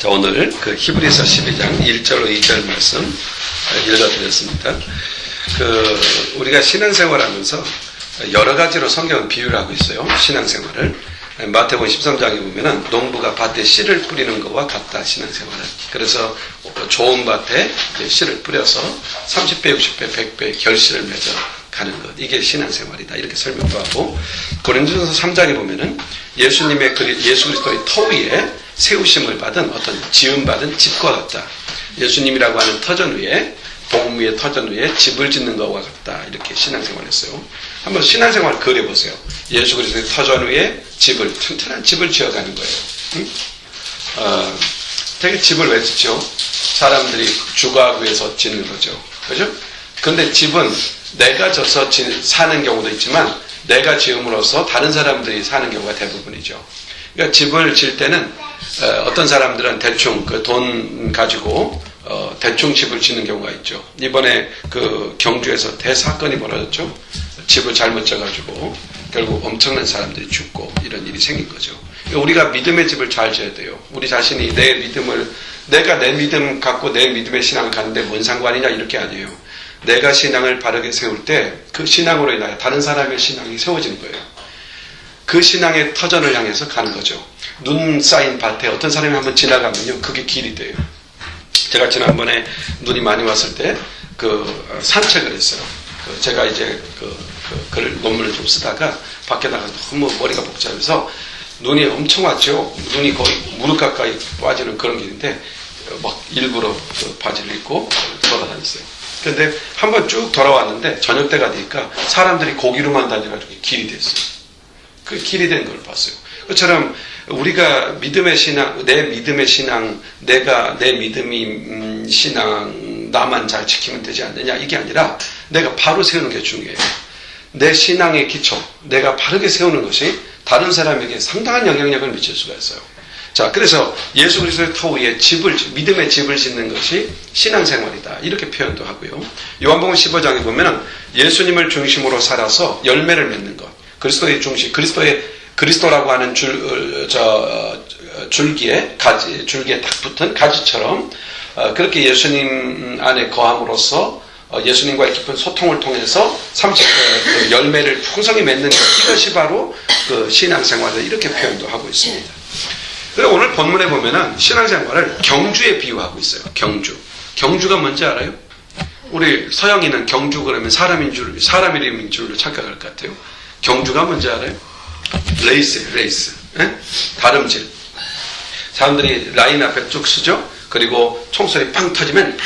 자, 오늘 그 히브리서 12장 1절로 2절 말씀 읽어드렸습니다. 우리가 신앙생활 하면서 여러 가지로 성경은 비유를 하고 있어요. 신앙생활을. 마태복음 13장에 보면은 농부가 밭에 씨를 뿌리는 것과 같다, 신앙생활은. 그래서 좋은 밭에 씨를 뿌려서 30배, 60배, 100배 결실을 맺어 가는 것. 이게 신앙생활이다. 이렇게 설명도 하고, 고린도전서 3장에 보면은 예수 그리스도의 터 위에 세우심을 받은 어떤 지음받은 집과 같다. 예수님이라고 하는 터전 위에, 복음 위에 터전 위에 집을 짓는 것과 같다. 이렇게 신앙생활을 했어요. 한번 신앙생활 그려보세요. 예수 그리스도의 터전 위에 튼튼한 집을 지어가는 거예요. 응? 되게 집을 왜 짓죠? 사람들이 주거하기 위해서 짓는 거죠. 그죠? 근데 집은 내가 져서 사는 경우도 있지만 내가 지음으로써 다른 사람들이 사는 경우가 대부분이죠. 그러니까 집을 질 때는 어떤 사람들은 대충 그 돈 가지고 대충 집을 짓는 경우가 있죠. 이번에 그 경주에서 대사건이 벌어졌죠. 집을 잘못 져가지고 결국 엄청난 사람들이 죽고 이런 일이 생긴 거죠. 그러니까 우리가 믿음의 집을 잘 지어야 돼요. 우리 자신이 내가 내 믿음 갖고 내 믿음의 신앙을 갖는데 뭔 상관이냐, 이렇게 아니에요. 내가 신앙을 바르게 세울 때 그 신앙으로 인하여 다른 사람의 신앙이 세워지는 거예요. 그 신앙의 터전을 향해서 가는 거죠. 눈 쌓인 밭에 어떤 사람이 한번 지나가면요, 그게 길이 돼요. 제가 지난번에 눈이 많이 왔을 때 산책을 했어요. 제가 이제 논문을 좀 쓰다가 밖에 나가서 너무 머리가 복잡해서 눈이 엄청 왔죠. 눈이 거의 무릎 가까이 빠지는 그런 길인데 막 일부러 바지를 입고 돌아다녔어요. 근데 한번 쭉 돌아왔는데 저녁 때가 되니까 사람들이 거기로만 다녀가지고 길이 됐어요. 그 길이 된 걸 봤어요. 그처럼 우리가 믿음의 신앙, 내 믿음의 신앙, 내 믿음이 신앙 나만 잘 지키면 되지 않느냐, 이게 아니라 내가 바로 세우는 게 중요해요. 내 신앙의 기초, 내가 바르게 세우는 것이 다른 사람에게 상당한 영향력을 미칠 수가 있어요. 자, 그래서 예수 그리스도의 터 위에 믿음의 집을 짓는 것이 신앙생활이다, 이렇게 표현도 하고요. 요한복음 15장에 보면은 예수님을 중심으로 살아서 열매를 맺는 것, 그리스도의 중심, 그리스도라고 하는 줄기에 딱 붙은 가지처럼 그렇게 예수님 안에 거함으로써 예수님과의 깊은 소통을 통해서 열매를 풍성히 맺는 것, 이것이 바로 그 신앙생활을 이렇게 표현도 하고 있습니다. 그리고 오늘 본문에 보면은 신앙생활을 경주에 비유하고 있어요. 경주가 뭔지 알아요? 우리 서양인은 경주 그러면 사람 이름인 줄로 착각할 것 같아요. 경주가 뭔지 알아요? 레이스. 다름질. 사람들이 라인 앞에 쭉 서죠. 그리고 총소리 빵 터지면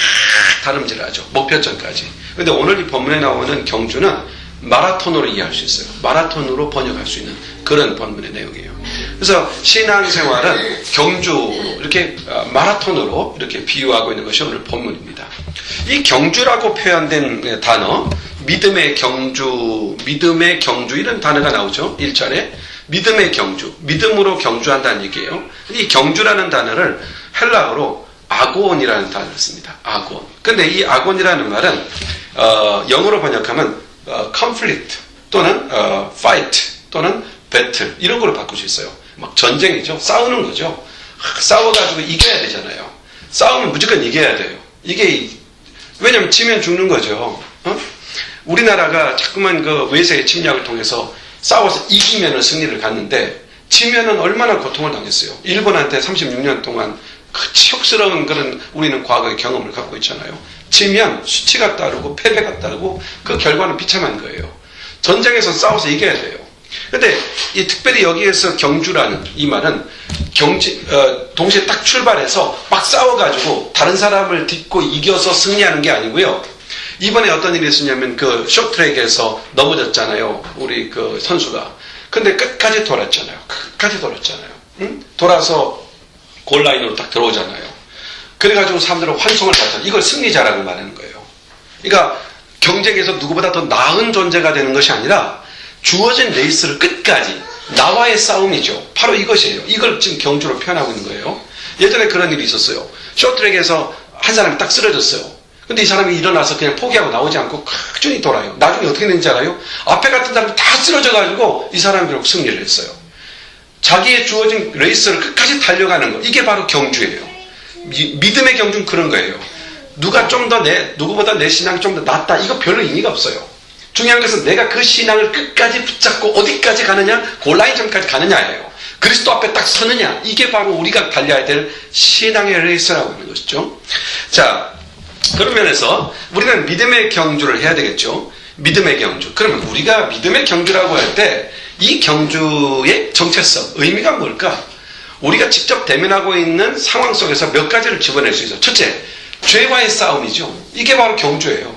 다름질을 하죠. 목표점까지. 근데 오늘 이 본문에 나오는 경주는 마라톤으로 이해할 수 있어요. 마라톤으로 번역할 수 있는 그런 본문의 내용이에요. 그래서 신앙생활은 경주로, 이렇게 마라톤으로 이렇게 비유하고 있는 것이 오늘 본문입니다. 이 경주라고 표현된 단어, 믿음의 경주 이런 단어가 나오죠. 1절에 믿음의 경주, 믿음으로 경주한다는 얘기예요. 이 경주라는 단어를 헬라어로 아곤이라는 단어를 씁니다. 아곤. 근데 이 아곤이라는 말은 영어로 번역하면 conflict 또는 fight 또는 battle, 이런 걸로 바꿀 수 있어요. 막 전쟁이죠. 싸우는 거죠. 싸워가지고 이겨야 되잖아요. 싸우면 무조건 이겨야 돼요. 왜냐면 지면 죽는 거죠. 우리나라가 자꾸만 외세의 침략을 통해서 싸워서 이기면은 승리를 갖는데 지면은 얼마나 고통을 당했어요. 일본한테 36년 동안 그 치욕스러운 그런 우리는 과거의 경험을 갖고 있잖아요. 지면 수치가 따르고 패배가 따르고 그 결과는 비참한 거예요. 전쟁에서 싸워서 이겨야 돼요. 근데 특별히 여기에서 경주라는 이 말은 동시에 딱 출발해서 막 싸워가지고 다른 사람을 딛고 이겨서 승리하는 게 아니고요. 이번에 어떤 일이 있었냐면 쇼트트랙에서 넘어졌잖아요. 우리 선수가. 근데 끝까지 돌았잖아요. 응? 돌아서 골라인으로 딱 들어오잖아요. 그래가지고 사람들은 환송을 받잖아요. 이걸 승리자라고 말하는 거예요. 그러니까 경쟁에서 누구보다 더 나은 존재가 되는 것이 아니라 주어진 레이스를 끝까지 나와의 싸움이죠. 바로 이것이에요. 이걸 지금 경주로 표현하고 있는 거예요. 예전에 그런 일이 있었어요. 쇼트트랙에서 한 사람이 딱 쓰러졌어요. 근데 이 사람이 일어나서 그냥 포기하고 나오지 않고 꾸준히 돌아요. 나중에 어떻게 됐는지 알아요? 앞에 같은 사람이 다 쓰러져가지고 이 사람이 결국 승리를 했어요. 자기의 주어진 레이스를 끝까지 달려가는 거, 이게 바로 경주예요. 믿음의 경주는 그런 거예요. 누구보다 내 신앙이 좀 더 낫다. 이거 별로 의미가 없어요. 중요한 것은 내가 그 신앙을 끝까지 붙잡고 어디까지 가느냐, 골라인점까지 가느냐예요. 그리스도 앞에 딱 서느냐. 이게 바로 우리가 달려야 될 신앙의 레이스라고 하는 것이죠. 자, 그런 면에서 우리는 믿음의 경주를 해야 되겠죠. 믿음의 경주. 그러면 우리가 믿음의 경주라고 할 때 이 경주의 정체성, 의미가 뭘까? 우리가 직접 대면하고 있는 상황 속에서 몇 가지를 집어낼 수 있어요. 첫째, 죄와의 싸움이죠. 이게 바로 경주예요.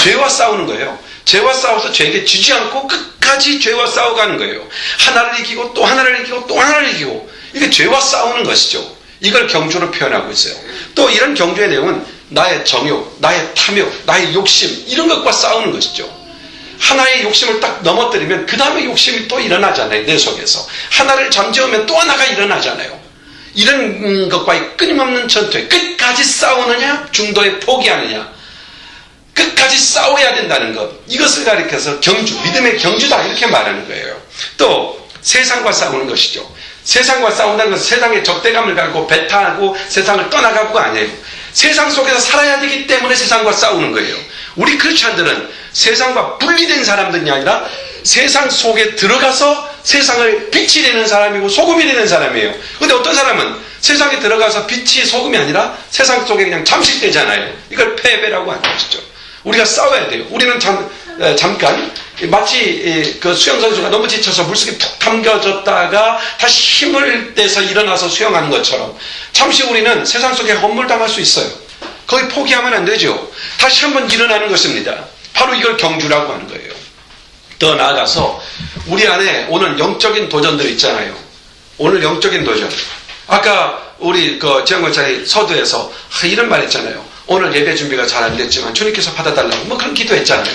죄와 싸우는 거예요. 죄와 싸워서 죄에게 지지 않고 끝까지 죄와 싸워가는 거예요. 하나를 이기고 또 하나를 이기고 또 하나를 이기고, 이게 죄와 싸우는 것이죠. 이걸 경주로 표현하고 있어요. 또 이런 경주의 내용은 나의 정욕, 나의 탐욕, 나의 욕심, 이런 것과 싸우는 것이죠. 하나의 욕심을 딱 넘어뜨리면 그 다음에 욕심이 또 일어나잖아요. 내 속에서. 하나를 잠재우면 또 하나가 일어나잖아요. 이런 것과의 끊임없는 전투에 끝까지 싸우느냐, 중도에 포기하느냐, 끝까지 싸워야 된다는 것, 이것을 가리켜서 경주, 믿음의 경주다, 이렇게 말하는 거예요. 또 세상과 싸우는 것이죠. 세상과 싸운다는 것은 세상에 적대감을 갖고 배타하고 세상을 떠나가고가 아니에요. 세상 속에서 살아야 되기 때문에 세상과 싸우는 거예요. 우리 크리스찬들은 세상과 분리된 사람들이 아니라 세상 속에 들어가서 세상을 빛이 되는 사람이고 소금이 되는 사람이에요. 근데 어떤 사람은 세상에 들어가서 빛이 소금이 아니라 세상 속에 그냥 잠식되잖아요. 이걸 패배라고 하는 것이죠. 우리가 싸워야 돼요. 우리는 잠깐 마치 그 수영선수가 너무 지쳐서 물속에 푹 담겨졌다가 다시 힘을 내서 일어나서 수영하는 것처럼 잠시 우리는 세상 속에 허물당할 수 있어요. 거의 포기하면 안 되죠. 다시 한번 일어나는 것입니다. 바로 이걸 경주라고 하는 거예요. 더 나아가서 우리 안에 오늘 영적인 도전들 있잖아요. 오늘 영적인 도전. 아까 우리 그 지영권장이 서두에서 이런 말 했잖아요. 오늘 예배 준비가 잘 안 됐지만 주님께서 받아달라고 뭐 그런 기도했잖아요.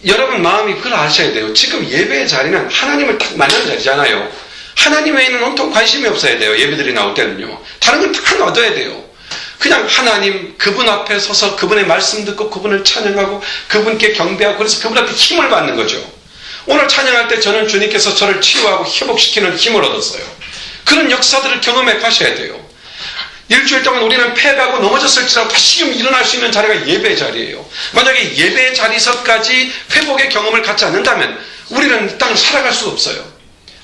여러분 마음이 그걸 아셔야 돼요. 지금 예배의 자리는 하나님을 딱 만나는 자리잖아요. 하나님 외에는 온통 관심이 없어야 돼요. 예배들이 나올 때는요. 다른 건 다 얻어야 돼요. 그냥 하나님, 그분 앞에 서서 그분의 말씀 듣고 그분을 찬양하고 그분께 경배하고 그래서 그분한테 힘을 받는 거죠. 오늘 찬양할 때 저는 주님께서 저를 치유하고 회복시키는 힘을 얻었어요. 그런 역사들을 경험해 가셔야 돼요. 일주일 동안 우리는 패배하고 넘어졌을지라도 다시금 일어날 수 있는 자리가 예배의 자리예요. 만약에 예배의 자리에서까지 회복의 경험을 갖지 않는다면 우리는 이 땅을 살아갈 수가 없어요.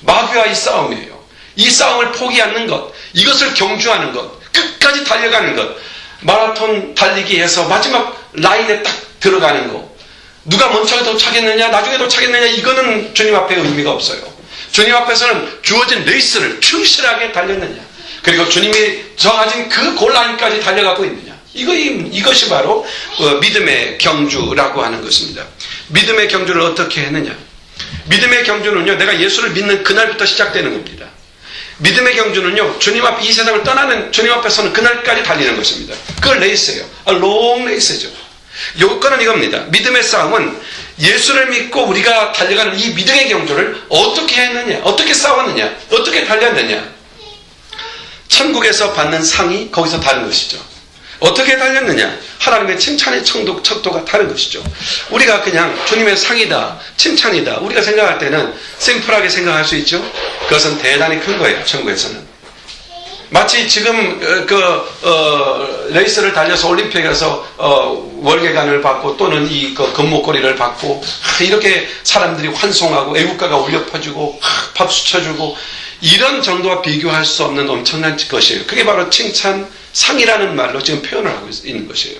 마귀와 이 싸움이에요. 이 싸움을 포기 않는 것, 이것을 경주하는 것, 끝까지 달려가는 것, 마라톤 달리기 해서 마지막 라인에 딱 들어가는 것, 누가 먼저 도착했느냐 나중에 도착했느냐, 이거는 주님 앞에 의미가 없어요. 주님 앞에서는 주어진 레이스를 충실하게 달렸느냐, 그리고 주님이 정하신 그 골라인까지 달려가고 있느냐, 이것이 바로 믿음의 경주라고 하는 것입니다. 믿음의 경주를 어떻게 했느냐. 믿음의 경주는요, 내가 예수를 믿는 그날부터 시작되는 겁니다. 믿음의 경주는요, 주님 앞, 이 세상을 떠나는 주님 앞에서는 그날까지 달리는 것입니다. 그걸 레이스예요. 롱 레이스죠. 요건은 이겁니다. 믿음의 싸움은 예수를 믿고 우리가 달려가는 이 믿음의 경주를 어떻게 했느냐, 어떻게 싸웠느냐, 어떻게 달렸느냐. 천국에서 받는 상이 거기서 다른 것이죠. 어떻게 달렸느냐? 하나님의 칭찬의 척도가 다른 것이죠. 우리가 그냥 주님의 상이다, 칭찬이다, 우리가 생각할 때는 심플하게 생각할 수 있죠. 그것은 대단히 큰 거예요. 천국에서는 마치 지금 레이스를 달려서 올림픽에서 월계관을 받고 또는 이 금목걸이를 받고 이렇게 사람들이 환송하고 애국가가 울려 퍼지고 박수 쳐주고 이런 정도와 비교할 수 없는 엄청난 것이에요. 그게 바로 칭찬, 상이라는 말로 지금 표현을 하고 있는 것이에요.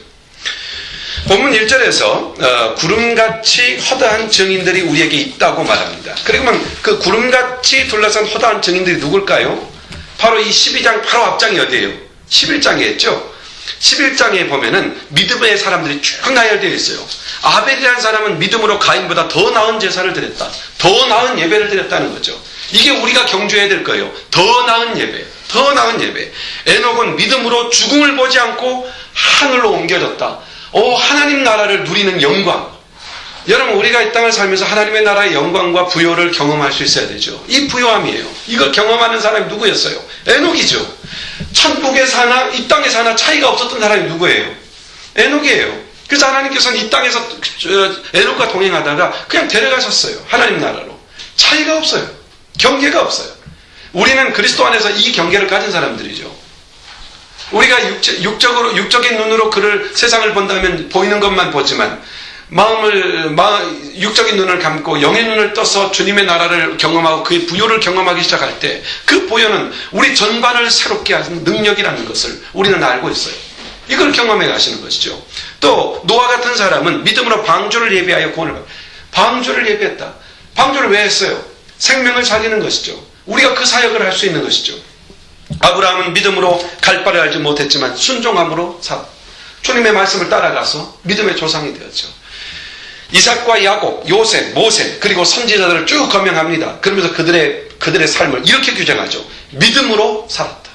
본문 1절에서 구름같이 허다한 증인들이 우리에게 있다고 말합니다. 그러면 그 구름같이 둘러싼 허다한 증인들이 누굴까요? 바로 이 12장 바로 앞장이 어디예요? 11장이었죠. 11장에 보면은 믿음의 사람들이 쭉 나열되어 있어요. 아벨이라는 사람은 믿음으로 가인보다 더 나은 제사를 드렸다, 더 나은 예배를 드렸다는 거죠. 이게 우리가 경주해야 될 거예요. 더 나은 예배, 더 나은 예배. 에녹은 믿음으로 죽음을 보지 않고 하늘로 옮겨졌다. 하나님 나라를 누리는 영광. 여러분, 우리가 이 땅을 살면서 하나님의 나라의 영광과 부요를 경험할 수 있어야 되죠. 이 부요함이에요. 이걸 경험하는 사람이 누구였어요? 에녹이죠. 천국에 사나 이 땅에 사나 차이가 없었던 사람이 누구예요? 에녹이에요. 그래서 하나님께서는 이 땅에서 에녹과 동행하다가 그냥 데려가셨어요. 하나님 나라로. 차이가 없어요. 경계가 없어요. 우리는 그리스도 안에서 이 경계를 가진 사람들이죠. 우리가 육적인 눈으로 그를 세상을 본다면 보이는 것만 보지만 육적인 눈을 감고 영의 눈을 떠서 주님의 나라를 경험하고 그의 부요를 경험하기 시작할 때 그 부요는 우리 전반을 새롭게 하는 능력이라는 것을 우리는 알고 있어요. 이걸 경험해 가시는 것이죠. 또 노아 같은 사람은 믿음으로 방주를 예비하여 구원을 받았다. 방주를 예비했다. 방주를 왜 했어요? 생명을 살리는 것이죠. 우리가 그 사역을 할 수 있는 것이죠. 아브라함은 믿음으로 갈 바를 알지 못했지만 순종함으로 살았다. 주님의 말씀을 따라가서 믿음의 조상이 되었죠. 이삭과 야곱, 요셉, 모세 그리고 선지자들을 쭉 거명합니다. 그러면서 그들의 삶을 이렇게 규정하죠. 믿음으로 살았다.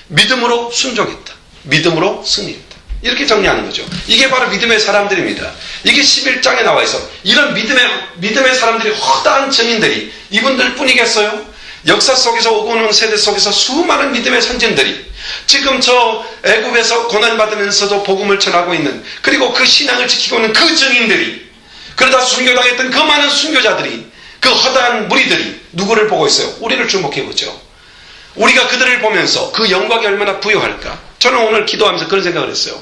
믿음으로 순종했다. 믿음으로 승리했다. 이렇게 정리하는 거죠. 이게 바로 믿음의 사람들입니다. 이게 11장에 나와 있어. 이런 믿음의 사람들이 허다한 증인들이 이분들 뿐이겠어요? 역사 속에서 오고 오는 세대 속에서 수많은 믿음의 선진들이 지금 저 애굽에서 고난받으면서도 복음을 전하고 있는, 그리고 그 신앙을 지키고 있는 그 증인들이, 그러다 순교당했던 그 많은 순교자들이, 그 허다한 무리들이 누구를 보고 있어요? 우리를 주목해보죠. 우리가 그들을 보면서 그 영광이 얼마나 부유할까? 저는 오늘 기도하면서 그런 생각을 했어요.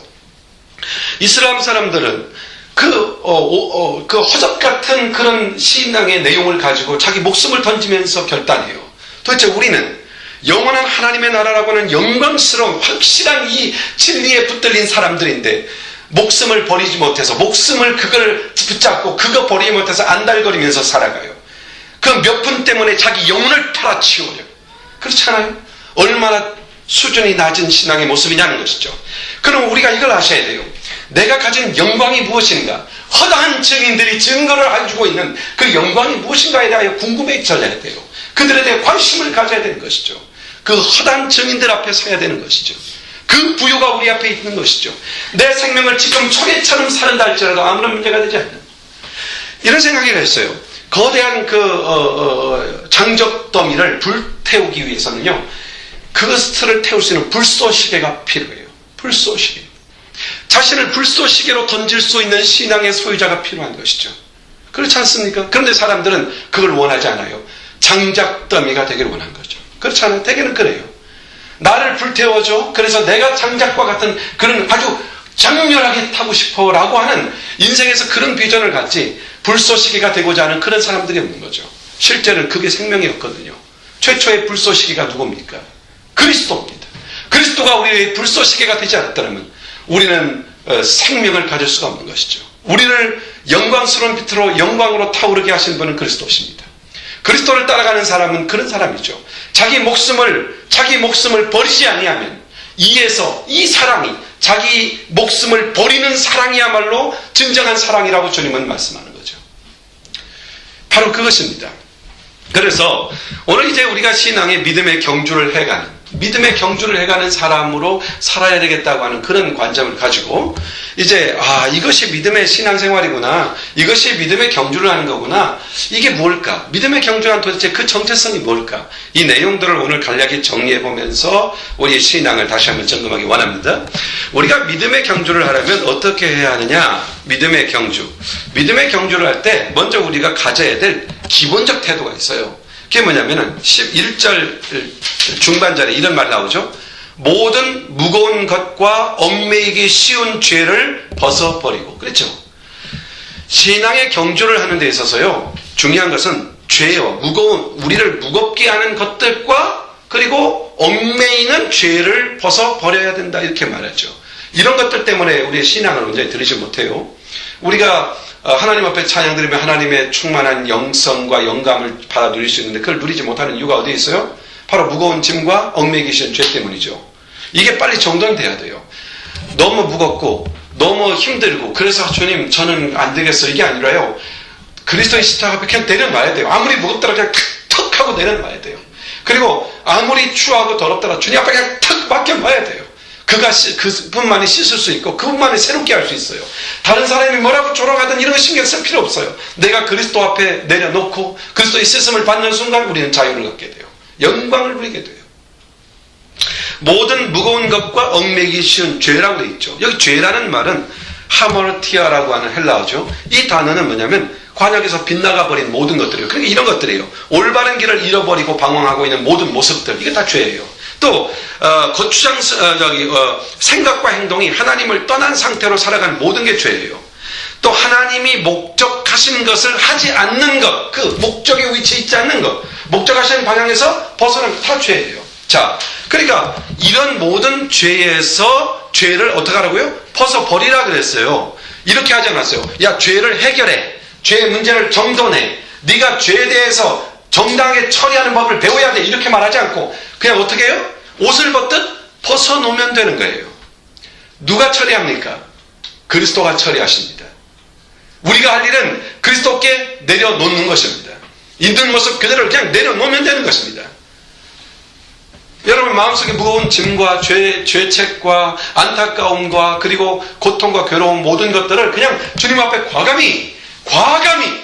이슬람 사람들은 그 허접 같은 그런 신앙의 내용을 가지고 자기 목숨을 던지면서 결단해요. 도대체 우리는 영원한 하나님의 나라라고 하는 영광스러운 확실한 이 진리에 붙들린 사람들인데 목숨을 버리지 못해서, 그걸 붙잡고 그거 버리지 못해서 안달거리면서 살아가요. 그 몇 분 때문에 자기 영혼을 팔아치우려. 그렇잖아요? 얼마나 수준이 낮은 신앙의 모습이냐는 것이죠. 그럼 우리가 이걸 아셔야 돼요. 내가 가진 영광이 무엇인가? 허다한 증인들이 증거를 해주고 있는 그 영광이 무엇인가에 대하여 궁금해져야 돼요. 그들에 대해 관심을 가져야 되는 것이죠. 그 허다한 증인들 앞에 서야 되는 것이죠. 그 부유가 우리 앞에 있는 것이죠. 내 생명을 지금 초계처럼 사는다 할지라도 아무런 문제가 되지 않는, 이런 생각을 했어요. 거대한 장적 더미를 불태우기 위해서는요, 그것을 태울 수 있는 불쏘시개가 필요해요. 불쏘시개. 자신을 불쏘시개로 던질 수 있는 신앙의 소유자가 필요한 것이죠. 그렇지 않습니까? 그런데 사람들은 그걸 원하지 않아요. 장작 더미가 되기를 원한 거죠. 그렇지 않아요? 대개는 그래요. 나를 불태워줘. 그래서 내가 장작과 같은 그런 아주 장렬하게 타고 싶어 라고 하는, 인생에서 그런 비전을 갖지 불쏘시개가 되고자 하는 그런 사람들이 없는 거죠. 실제는 그게 생명이었거든요. 최초의 불쏘시개가 누굽니까? 그리스도입니다. 그리스도가 우리의 불쏘시개가 되지 않았다면 우리는 생명을 가질 수가 없는 것이죠. 우리를 영광스러운 빛으로 영광으로 타오르게 하신 분은 그리스도십니다. 그리스도를 따라가는 사람은 그런 사람이죠. 자기 목숨을 버리지 아니하면, 이 사랑이, 자기 목숨을 버리는 사랑이야말로 진정한 사랑이라고 주님은 말씀하는 거죠. 바로 그것입니다. 그래서 오늘 이제 우리가 신앙의 믿음의 경주를 해가는 사람으로 살아야 되겠다고 하는 그런 관점을 가지고, 이제 이것이 믿음의 신앙생활이구나, 이것이 믿음의 경주를 하는 거구나, 이게 뭘까? 믿음의 경주란 도대체 그 정체성이 뭘까? 이 내용들을 오늘 간략히 정리해보면서 우리의 신앙을 다시 한번 점검하기 원합니다. 우리가 믿음의 경주를 하려면 어떻게 해야 하느냐? 믿음의 경주를 할 때 먼저 우리가 가져야 될 기본적 태도가 있어요. 그게 뭐냐면은 11절 중반절에 이런 말 나오죠. 모든 무거운 것과 얽매이기 쉬운 죄를 벗어버리고. 그렇죠? 신앙의 경주를 하는 데 있어서요, 중요한 것은 죄요, 우리를 무겁게 하는 것들과 그리고 얽매이는 죄를 벗어버려야 된다, 이렇게 말하죠. 이런 것들 때문에 우리의 신앙을 온전히 들이지 못해요. 우리가 하나님 앞에 찬양 드리면 하나님의 충만한 영성과 영감을 받아 누릴 수 있는데 그걸 누리지 못하는 이유가 어디에 있어요? 바로 무거운 짐과 얽매이기 쉬운 죄 때문이죠. 이게 빨리 정돈돼야 돼요. 너무 무겁고 너무 힘들고 그래서 주님 저는 안 되겠어, 이게 아니라요, 그리스도의 십자가 앞에 그냥 내려놔야 돼요. 아무리 무겁더라도 그냥 턱 하고 내려놔야 돼요. 그리고 아무리 추하고 더럽더라도 주님 앞에 그냥 턱 맡겨놔야 돼요. 그분만이 씻을 수 있고 그분만이 새롭게 할 수 있어요. 다른 사람이 뭐라고 조롱하든 이런 거 신경 쓸 필요 없어요. 내가 그리스도 앞에 내려놓고 그리스도의 씻음을 받는 순간 우리는 자유를 갖게 돼요. 영광을 누리게 돼요. 모든 무거운 것과 얽매이기 쉬운 죄라고 되어 있죠. 여기 죄라는 말은 하머르티아라고 하는 헬라어죠. 이 단어는 뭐냐면 관역에서 빗나가 버린 모든 것들이에요. 그러니까 이런 것들이에요. 올바른 길을 잃어버리고 방황하고 있는 모든 모습들, 이게 다 죄예요. 또 고추장 생각과 행동이 하나님을 떠난 상태로 살아가는 모든 게 죄예요. 또 하나님이 목적하신 것을 하지 않는 것, 그 목적의 위치에 있지 않는 것, 목적하시는 방향에서 벗어나는 것 다 죄예요. 자, 그러니까 이런 모든 죄에서 죄를 어떻게 하라고요? 벗어버리라 그랬어요. 이렇게 하지 않았어요. 야, 죄를 해결해. 죄의 문제를 정돈해. 네가 죄에 대해서 정당하게 처리하는 법을 배워야 돼. 이렇게 말하지 않고 그냥 어떻게 해요? 옷을 벗듯 벗어놓으면 되는 거예요. 누가 처리합니까? 그리스도가 처리하십니다. 우리가 할 일은 그리스도께 내려놓는 것입니다. 있는 모습 그대로 그냥 내려놓으면 되는 것입니다. 여러분 마음속에 무거운 짐과 죄책과 안타까움과 그리고 고통과 괴로움 모든 것들을 그냥 주님 앞에 과감히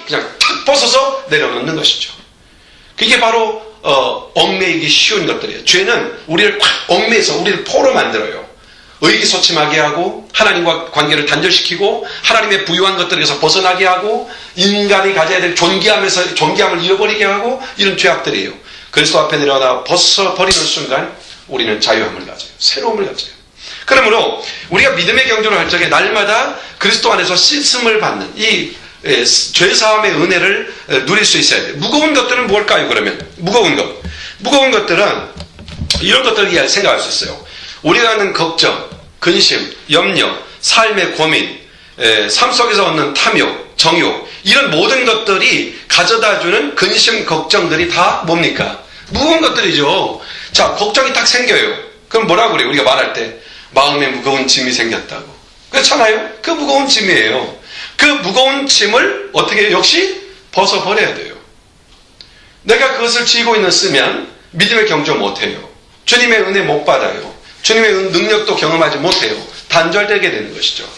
그냥 탁 벗어서 내려놓는 것이죠. 그게 바로 얽매이기 쉬운 것들이에요. 죄는 우리를 꽉 얽매여서 우리를 포로 만들어요. 의기소침하게 하고 하나님과 관계를 단절시키고 하나님의 부유한 것들에서 벗어나게 하고 인간이 가져야 될 존귀함을 잃어버리게 하고 이런 죄악들이에요. 그리스도 앞에 내려놔 벗어버리는 순간 우리는 자유함을 가져요. 새로움을 가져요. 그러므로 우리가 믿음의 경주를 할 적에 날마다 그리스도 안에서 씻음을 받는 이 죄사함의 은혜를 누릴 수 있어야 돼요. 무거운 것들은 뭘까요? 그러면 무거운 것들은 이런 것들을 생각할 수 있어요. 우리가 하는 걱정, 근심, 염려, 삶의 고민, 삶 속에서 얻는 탐욕, 정욕 이런 모든 것들이 가져다주는 근심, 걱정들이 다 뭡니까? 무거운 것들이죠. 자, 걱정이 딱 생겨요. 그럼 뭐라고 그래요? 우리가 말할 때 마음에 무거운 짐이 생겼다고. 그렇잖아요? 그 무거운 짐이에요. 그 무거운 짐을 어떻게 역시 벗어버려야 돼요. 내가 그것을 쥐고 있으면 믿음의 경주 못해요. 주님의 은혜 못 받아요. 주님의 능력도 경험하지 못해요. 단절되게 되는 것이죠.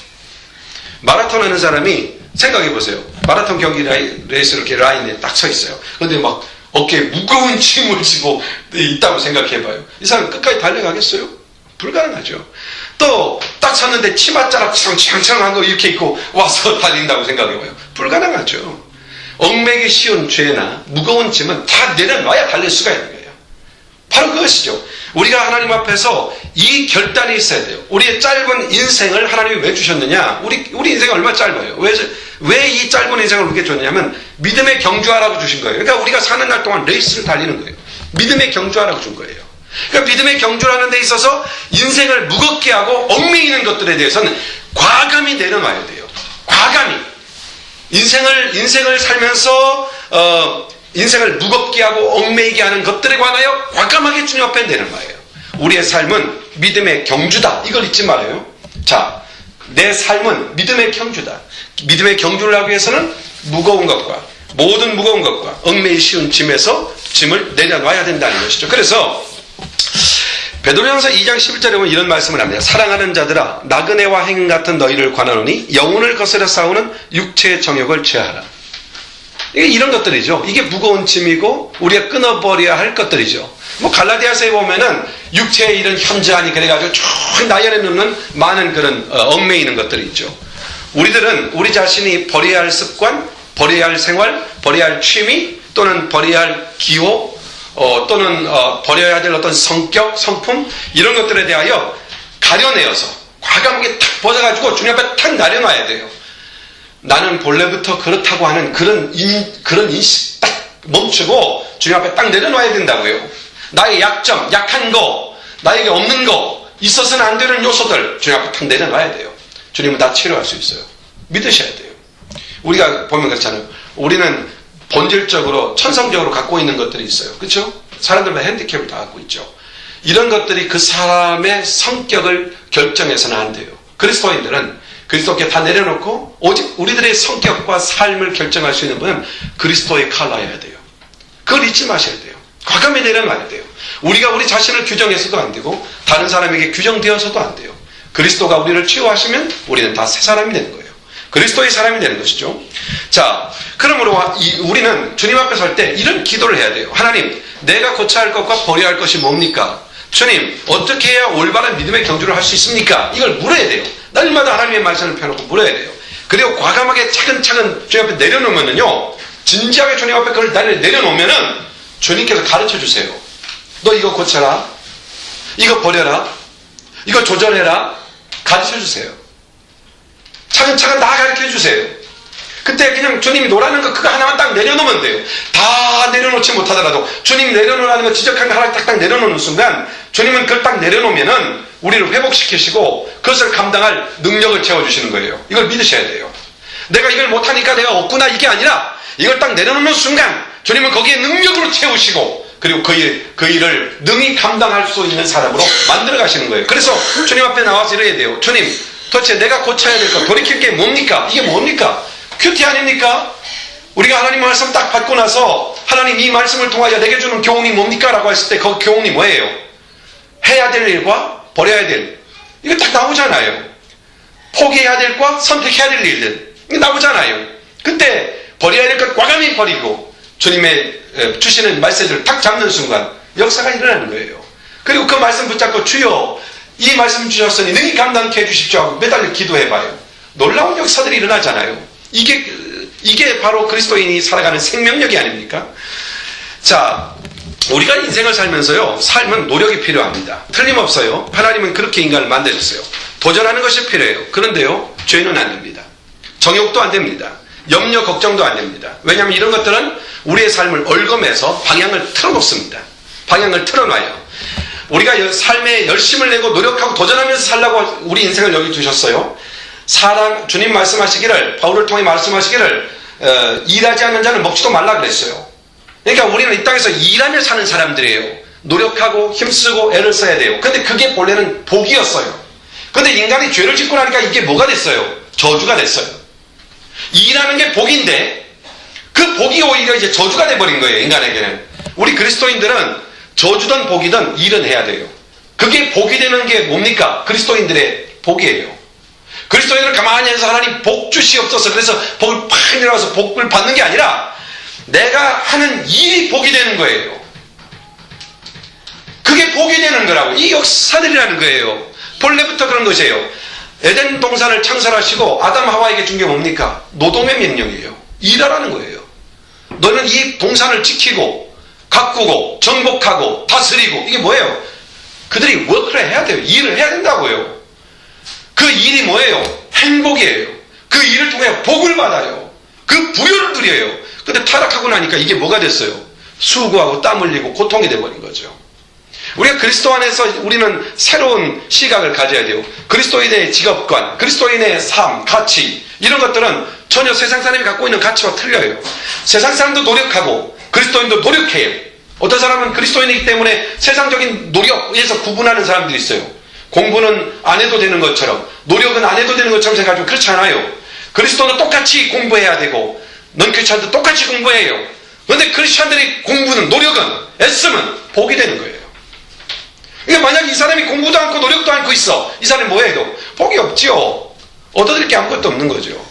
마라톤 하는 사람이 생각해 보세요. 마라톤 경기 레이스 이렇게 라인에 딱 서 있어요. 근데 막 어깨에 무거운 짐을 지고 있다고 생각해 봐요. 이 사람 끝까지 달려가겠어요? 불가능하죠. 또 딱 섰는데 치맛자락 창창한 거 이렇게 입고 와서 달린다고 생각해 봐요. 불가능하죠. 얽매기 쉬운 죄나 무거운 짐은 다 내려놔야 달릴 수가 있는 거예요. 바로 그것이죠. 우리가 하나님 앞에서 이 결단이 있어야 돼요. 우리의 짧은 인생을 하나님이 왜 주셨느냐? 우리 인생이 얼마나 짧아요? 왜 이 짧은 인생을 우리에게 줬냐면 믿음의 경주하라고 주신 거예요. 그러니까 우리가 사는 날 동안 레이스를 달리는 거예요. 믿음의 경주하라고 준 거예요. 그러니까 믿음의 경주라는 데 있어서 인생을 무겁게 하고 얽매이는 것들에 대해서는 과감히 내려놔야 돼요. 과감히. 인생을 살면서 인생을 무겁게 하고 얽매이게 하는 것들에 관하여 과감하게 주님 앞에 내려놔요. 우리의 삶은 믿음의 경주다. 이걸 잊지 말아요. 자, 내 삶은 믿음의 경주다. 믿음의 경주를 하기 위해서는 모든 무거운 것과 얽매이 쉬운 짐을 내려놔야 된다는 것이죠. 그래서 베드로전서 2장 11절에 보면 이런 말씀을 합니다. 사랑하는 자들아 나그네와 행 같은 너희를 관하노니 영혼을 거스려 싸우는 육체의 정욕을 제하라. 이게 이런 것들이죠. 이게 무거운 짐이고 우리가 끊어버려야 할 것들이죠. 갈라디아서에 보면은 육체의 이런 현저하니 그래가지고 쭉 나열해 놓는 많은 그런 얽매이는 것들이 있죠. 우리들은 우리 자신이 버려야 할 습관, 버려야 할 생활, 버려야 할 취미 또는 버려야 할 기호 또는 버려야 될 어떤 성격, 성품 이런 것들에 대하여 가려내어서 과감하게 탁 벗어가지고 주님 앞에 탁 내려놔야 돼요. 나는 본래부터 그렇다고 하는 그런 인식 딱 멈추고 주님 앞에 딱 내려놔야 된다고요. 나의 약점, 약한 거, 나에게 없는 거, 있어서는 안 되는 요소들 주님 앞에 딱 내려놔야 돼요. 주님은 다 치료할 수 있어요. 믿으셔야 돼요. 우리가 보면 그렇잖아요. 우리는 본질적으로 천성적으로 갖고 있는 것들이 있어요. 그렇죠? 사람들마다 핸디캡을 다 갖고 있죠. 이런 것들이 그 사람의 성격을 결정해서는 안 돼요. 그리스도인들은 그리스도께 다 내려놓고 오직 우리들의 성격과 삶을 결정할 수 있는 분은 그리스도의 칼라여야 돼요. 그걸 잊지 마셔야 돼요. 과감히 내려놔야 돼요. 우리가 우리 자신을 규정해서도 안 되고 다른 사람에게 규정되어서도 안 돼요. 그리스도가 우리를 치유하시면 우리는 다 새 사람이 되는 거예요. 그리스도의 사람이 되는 것이죠. 자, 그러므로 우리는 주님 앞에 설 때 이런 기도를 해야 돼요. 하나님, 내가 고쳐야 할 것과 버려야 할 것이 뭡니까? 주님, 어떻게 해야 올바른 믿음의 경주를 할 수 있습니까? 이걸 물어야 돼요. 날마다 하나님의 말씀을 펴놓고 물어야 돼요. 그리고 과감하게 차근차근 주님 앞에 내려놓으면요, 진지하게 주님 앞에 그걸 내려놓으면은 주님께서 가르쳐 주세요. 너 이거 고쳐라. 이거 버려라. 이거 조절해라. 가르쳐 주세요. 차근차근 다 가르쳐 주세요. 그때 그냥 주님이 노라는 거 그거 하나만 딱 내려놓으면 돼요. 다 내려놓지 못하더라도 주님이 내려놓으라는 거 지적한 거 하나 딱 내려놓는 순간 주님은 그걸 딱 내려놓으면은 우리를 회복시키시고 그것을 감당할 능력을 채워주시는 거예요. 이걸 믿으셔야 돼요. 내가 이걸 못하니까 내가 없구나 이게 아니라 이걸 딱 내려놓는 순간 주님은 거기에 능력으로 채우시고 그리고 그 일을 능히 감당할 수 있는 사람으로 만들어 가시는 거예요. 그래서 주님 앞에 나와서 이래야 돼요. 주님 도대체 내가 고쳐야 될 것 돌이킬 게 뭡니까? 이게 뭡니까? 큐티 아닙니까? 우리가 하나님 말씀 딱 받고 나서 하나님 이 말씀을 통하여 내게 주는 교훈이 뭡니까? 라고 했을 때 그 교훈이 뭐예요? 해야 될 일과 버려야 될 일. 이거 딱 나오잖아요. 포기해야 될 것과 선택해야 될 일들. 이거 나오잖아요. 그때 버려야 될 것 과감히 버리고 주님의 주시는 메시지를 딱 잡는 순간 역사가 일어나는 거예요. 그리고 그 말씀 붙잡고 주여 이 말씀 주셨으니 능히 감당케 해주십시오 하고 매달려 기도해봐요. 놀라운 역사들이 일어나잖아요. 이게 바로 그리스도인이 살아가는 생명력이 아닙니까? 자, 우리가 인생을 살면서요, 삶은 노력이 필요합니다. 틀림없어요. 하나님은 그렇게 인간을 만드셨어요. 도전하는 것이 필요해요. 그런데요, 죄는 안 됩니다. 정욕도 안 됩니다. 염려, 걱정도 안 됩니다. 왜냐하면 이런 것들은 우리의 삶을 얼검해서 방향을 틀어놓습니다. 방향을 틀어놔요. 우리가 삶에 열심을 내고 노력하고 도전하면서 살라고 우리 인생을 여기 두셨어요. 주님 말씀하시기를, 바울을 통해 말씀하시기를, 일하지 않는 자는 먹지도 말라 그랬어요. 그러니까 우리는 이 땅에서 일하며 사는 사람들이에요. 노력하고 힘쓰고 애를 써야 돼요. 근데 그게 본래는 복이었어요. 근데 인간이 죄를 짓고 나니까 이게 뭐가 됐어요? 저주가 됐어요. 일하는 게 복인데 그 복이 오히려 이제 저주가 돼버린 거예요. 인간에게는. 우리 그리스도인들은 저주든 복이든 일은 해야 돼요. 그게 복이 되는 게 뭡니까? 그리스도인들의 복이에요. 그리스도인들은 가만히 해서 하나님 복 주시옵소서 그래서 복을 팍 내려와서 복을 받는 게 아니라 내가 하는 일이 복이 되는 거예요. 그게 복이 되는 거라고. 이 역사들이라는 거예요. 본래부터 그런 것이에요. 에덴 동산을 창설하시고 아담 하와에게 준 게 뭡니까? 노동의 명령이에요. 일하라는 거예요. 너는 이 동산을 지키고 가꾸고 정복하고 다스리고 이게 뭐예요? 그들이 워크를 해야 돼요. 일을 해야 된다고요. 그 일이 뭐예요? 행복이에요. 그 일을 통해 복을 받아요. 그 부여를 누려요. 근데 타락하고 나니까 이게 뭐가 됐어요? 수고하고 땀 흘리고 고통이 돼버린 거죠. 우리가 그리스도 안에서 우리는 새로운 시각을 가져야 돼요. 그리스도인의 직업관, 그리스도인의 삶, 가치 이런 것들은 전혀 세상 사람이 갖고 있는 가치와 틀려요. 세상 사람도 노력하고 그리스도인도 노력해요. 어떤 사람은 그리스도인이기 때문에 세상적인 노력에서 구분하는 사람들이 있어요. 공부는 안 해도 되는 것처럼 노력은 안 해도 되는 것처럼 생각하지만 그렇지 않아요. 그리스도는 똑같이 공부해야 되고 넌크리스찬도 똑같이 공부해요. 그런데 크리스찬들이 공부는 노력은 애쓰면 복이 되는 거예요. 그러니까 만약 이 사람이 공부도 않고 노력도 않고 있어 이 사람이 뭐 해도 복이 없지요. 얻어들일 게 아무것도 없는 거죠.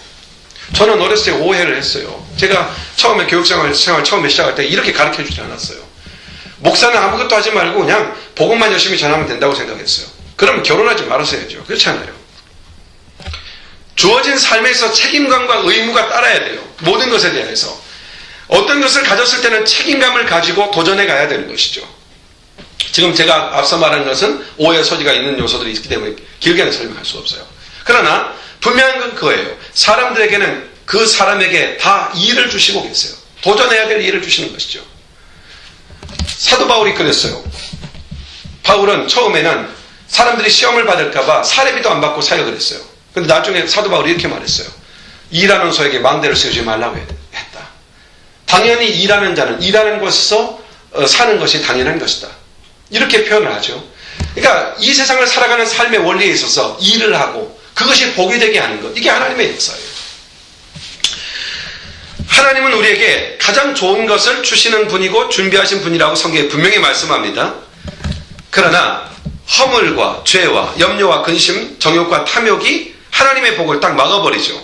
저는 어렸을 때 오해를 했어요. 제가 처음에 교육생활 처음에 시작할 때 이렇게 가르쳐 주지 않았어요. 목사는 아무것도 하지 말고 그냥 복음만 열심히 전하면 된다고 생각했어요. 그럼 결혼하지 말았어야죠. 그렇지 않아요? 주어진 삶에서 책임감과 의무가 따라야 돼요. 모든 것에 대해서. 어떤 것을 가졌을 때는 책임감을 가지고 도전해 가야 되는 것이죠. 지금 제가 앞서 말한 것은 오해 소지가 있는 요소들이 있기 때문에 길게는 설명할 수 없어요. 그러나 분명한 건 그거예요. 사람들에게는 그 사람에게 다 일을 주시고 계세요. 도전해야 될 일을 주시는 것이죠. 사도 바울이 그랬어요. 바울은 처음에는 사람들이 시험을 받을까봐 사례비도 안 받고 사역을 했어요. 근데 나중에 사도 바울이 이렇게 말했어요. 일하는 소에게 망대를 세우지 말라고 했다. 당연히 일하는 자는 일하는 곳에서 사는 것이 당연한 것이다. 이렇게 표현을 하죠. 그러니까 이 세상을 살아가는 삶의 원리에 있어서 일을 하고 그것이 복이 되게 하는 것. 이게 하나님의 역사예요. 하나님은 우리에게 가장 좋은 것을 주시는 분이고 준비하신 분이라고 성경에 분명히 말씀합니다. 그러나 허물과 죄와 염려와 근심, 정욕과 탐욕이 하나님의 복을 딱 막아버리죠.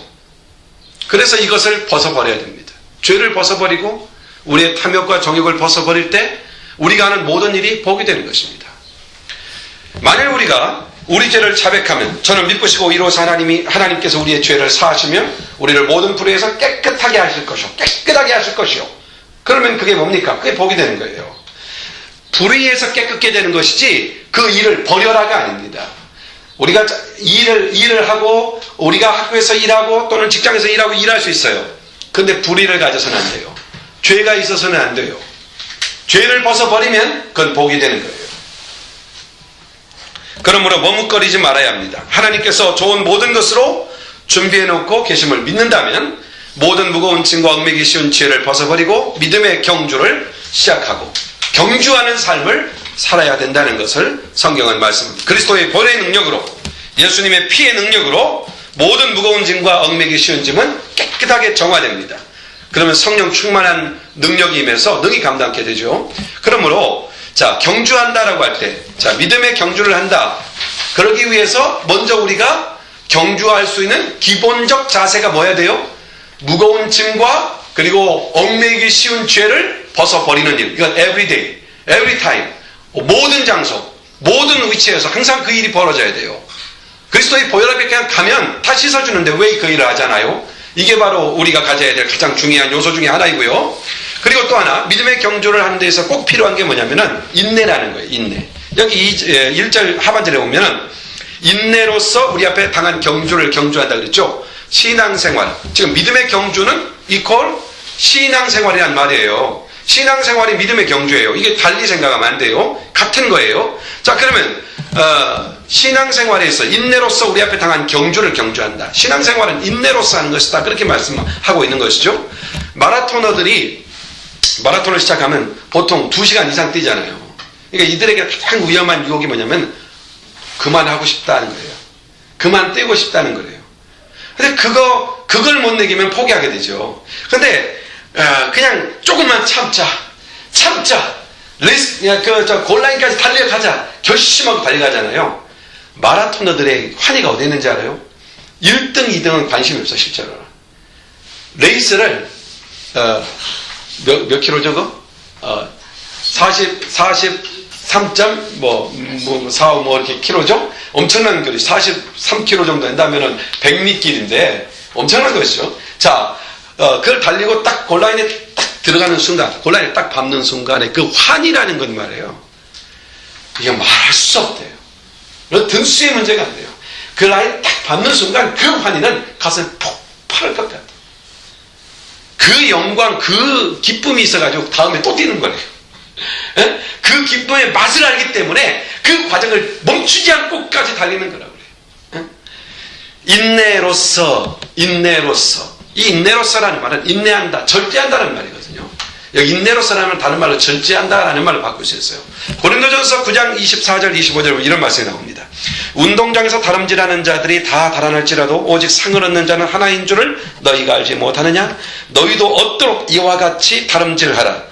그래서 이것을 벗어버려야 됩니다. 죄를 벗어버리고 우리의 탐욕과 정욕을 벗어버릴 때 우리가 하는 모든 일이 복이 되는 것입니다. 만일 우리가 우리 죄를 자백하면 저는 믿으시고 이로써 하나님께서 우리의 죄를 사하시면 우리를 모든 불의에서 깨끗하게 하실 것이요. 깨끗하게 하실 것이요. 그러면 그게 뭡니까? 그게 복이 되는 거예요. 불의에서 깨끗게 되는 것이지 그 일을 버려라가 아닙니다. 우리가 일을 하고 우리가 학교에서 일하고 또는 직장에서 일하고 일할 수 있어요. 근데 불의를 가져서는 안 돼요. 죄가 있어서는 안 돼요. 죄를 벗어버리면 그건 복이 되는 거예요. 그러므로 머뭇거리지 말아야 합니다. 하나님께서 좋은 모든 것으로 준비해놓고 계심을 믿는다면 모든 무거운 짐과 얽매기 쉬운 죄를 벗어버리고 믿음의 경주를 시작하고 경주하는 삶을 살아야 된다는 것을 성경은 말씀합니다. 그리스도의 보혈의 능력으로, 예수님의 피의 능력으로 모든 무거운 짐과 얽매기 쉬운 짐은 깨끗하게 정화됩니다. 그러면 성령 충만한 능력이 임해서 능히 감당하게 되죠. 그러므로 자, 경주한다라고 할 때, 자, 믿음의 경주를 한다. 그러기 위해서 먼저 우리가 경주할 수 있는 기본적 자세가 뭐야 돼요? 무거운 짐과 그리고 얽매이기 쉬운 죄를 벗어버리는 일. 이건 every day, every time, 모든 장소, 모든 위치에서 항상 그 일이 벌어져야 돼요. 그리스도의 보혈 앞에 그냥 가면 다 씻어주는데 왜 그 일을 하잖아요. 이게 바로 우리가 가져야 될 가장 중요한 요소 중에 하나이고요. 그리고 또 하나, 믿음의 경주를 하는 데서 꼭 필요한 게 뭐냐면은 인내라는 거예요. 인내. 여기 1절 하반절에 보면은 인내로서 우리 앞에 당한 경주를 경주한다 그랬죠. 신앙생활. 지금 믿음의 경주는 이퀄 신앙생활이란 말이에요. 신앙생활이 믿음의 경주예요. 이게 달리 생각하면 안 돼요. 같은 거예요. 자, 그러면 신앙생활에서 인내로서 우리 앞에 당한 경주를 경주한다. 신앙생활은 인내로서 하는 것이다. 그렇게 말씀하고 있는 것이죠. 마라톤을 시작하면 보통 2시간 이상 뛰잖아요. 그러니까 이들에게 가장 위험한 유혹이 뭐냐면 그만하고 싶다는 거예요. 그만 뛰고 싶다는 거예요. 근데 그걸 못 내기면 포기하게 되죠. 근데 그냥 조금만 참자. 골라인까지 달려가자. 결심하고 달려가잖아요. 마라토너들의 환희가 어디 있는지 알아요? 1등, 2등은 관심이 없어, 실제로. 레이스를 몇 킬로 저거? 43.45 이렇게 킬로죠? 엄청난 거리. 43킬로 정도 된다면은 100미길인데 엄청난 것이죠. 자, 그걸 달리고 딱 골라인에 딱 들어가는 순간, 골라인에 딱 밟는 순간에 그 환이라는 건 말이에요. 이게 말할 수 없대요. 등수의 문제가 안 돼요. 그 라인 딱 밟는 순간 그 환희는 가슴에 폭발할 것 같아요. 그 영광, 그 기쁨이 있어가지고 다음에 또 뛰는 거예요. 그 기쁨의 맛을 알기 때문에 그 과정을 멈추지 않고까지 달리는 거라고 그래요. 인내로서. 이 인내로서라는 말은 인내한다, 절제한다는 말이거든요. 여기 인내로서라는 다른 말로 절제한다라는 말을 바꿀 수 있어요. 고린도전서 9장 24절 25절 이런 말씀이 나옵니다. 운동장에서 다름질하는 자들이 다 달아날지라도 오직 상을 얻는 자는 하나인 줄을 너희가 알지 못하느냐? 너희도 얻도록 이와 같이 다름질하라.